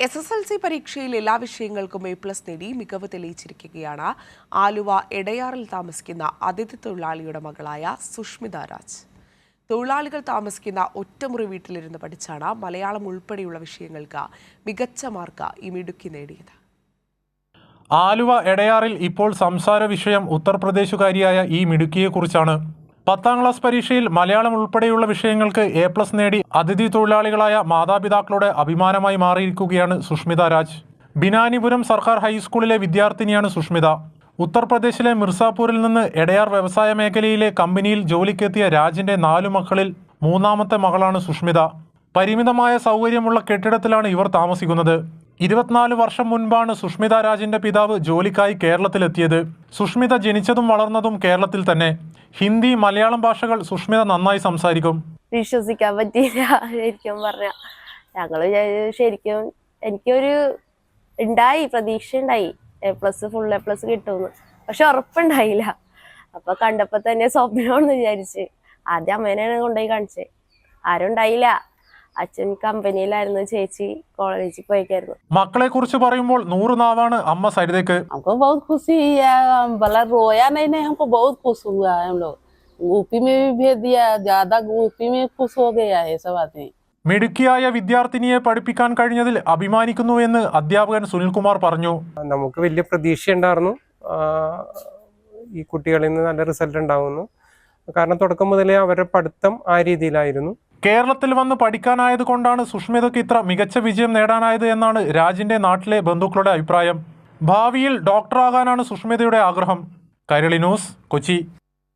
SSLC പരീക്ഷയിൽ എല്ലാ വിഷയങ്ങൾക്കും A+ നേടി മികവ് തെളിയിച്ചിരിക്കുകയാണ് ആലുവ എടയാറിൽ താമസിക്കുന്ന അതിഥി തൊഴിലാളിയുടെ മകളായ സുഷ്മിത രാജ്. തൊഴിലാളികൾ താമസിക്കുന്ന ഒറ്റമുറി വീട്ടിലിരുന്ന് പഠിച്ചാണ് മലയാളം ഉൾപ്പെടെയുള്ള വിഷയങ്ങൾക്ക് മികച്ച മാർക്ക് ഈ മിടുക്കി നേടിയത്. ആലുവ എടയാറിൽ ഇപ്പോൾ സംസാര വിഷയം ഉത്തർപ്രദേശുകാരിയായ ഈ മിടുക്കിയെക്കുറിച്ചാണ്. 10ാം ക്ലാസ് പരീക്ഷയിൽ മലയാളം ഉൾപ്പെടെയുള്ള വിഷയങ്ങൾക്ക് A+ നേടി അതിഥി തൊഴിലാളികളായ മാതാപിതാക്കളുടെ അഭിമാനമായി മാറിയിരിക്കുകയാണ് സുഷ്മിത രാജ്. ബിനാനിപുരം സർക്കാർ ഹൈസ്കൂളിലെ വിദ്യാർത്ഥിനിയാണ് സുഷ്മിത. ഉത്തർപ്രദേശിലെ മിർസാപൂരിൽ നിന്ന് എടയാർ വ്യവസായ മേഖലയിലെ കമ്പനിയിൽ ജോലിക്കെത്തിയ രാജിന്റെ 4 മക്കളിൽ 3ാമത്തെ മകളാണ് സുഷ്മിത. പരിമിതമായ സൗകര്യമുള്ള കെട്ടിടത്തിലാണ് ഇവർ താമസിക്കുന്നത്. 24 വർഷം മുൻപാണ് സുഷ്മിത രാജിന്റെ പിതാവ് ജോലിക്കായി കേരളത്തിലെത്തിയത്. സുഷ്മിത ജനിച്ചതും വളർന്നതും കേരളത്തിൽ തന്നെ. ഹിന്ദി, മലയാളം ഭാഷകൾ സുഷ്മിത നന്നായി സംസാരിക്കും. വിശ്വസിക്കാൻ പറ്റിയില്ല. ശരിക്കും പറഞ്ഞ ഞങ്ങള് ശരിക്കും എനിക്കൊരു പ്രതീക്ഷ ഉണ്ടായി ഫുൾ A+ കിട്ടുമെന്ന്. പക്ഷെ ഉറപ്പുണ്ടായില്ല. അപ്പൊ കണ്ടപ്പോ തന്നെ സ്വപ്നമാണെന്ന് വിചാരിച്ച് ആദ്യം അമ്മേനെയാണ് കൊണ്ടുപോയി കാണിച്ചത്. ആരും ഉണ്ടായില്ല. അച്ഛൻ കമ്പനിയിലായിരുന്നു, ചേച്ചി കോളേജിൽ പോയേക്കായിരുന്നു. മക്കളെ കുറിച്ച് പറയുമ്പോൾ 100 നാവാണ് അമ്മ സരിതയ്ക്ക്. हमको बहुत खुशी है, भला रोया नहीं, हमको बहुत खुश हुआ है. हम लोग यूपी में भी भेज दिया, ज्यादा यूपी में खुश हो गया है सब आदमी. മിടുക്കിയായ വിദ്യാർത്ഥിനിയെ പഠിപ്പിക്കാൻ കഴിഞ്ഞതിൽ അഭിമാനിക്കുന്നു എന്ന് അധ്യാപകൻ സുനിൽകുമാർ പറഞ്ഞു. നമുക്ക് വലിയ പ്രതീക്ഷ ഉണ്ടായിരുന്നു ഈ കുട്ടികളിൽ നിന്ന് നല്ല റിസൾട്ട് ഉണ്ടാവുന്നു. കാരണം തുടക്കം മുതലേ അവരുടെ പഠിത്തം ആ രീതിയിലായിരുന്നു. കേരളത്തിൽ വന്ന് പഠിക്കാനായത് കൊണ്ടാണ് സുഷ്മിതയ്ക്ക് ഇത്ര മികച്ച വിജയം നേടാനായത് എന്നാണ് രാജിന്റെ നാട്ടിലെ ബന്ധുക്കളുടെ അഭിപ്രായം. ഭാവിയിൽ ഡോക്ടറാകാനാണ് സുഷ്മിതയുടെ ആഗ്രഹം. കൈരളി ന്യൂസ്, കൊച്ചി.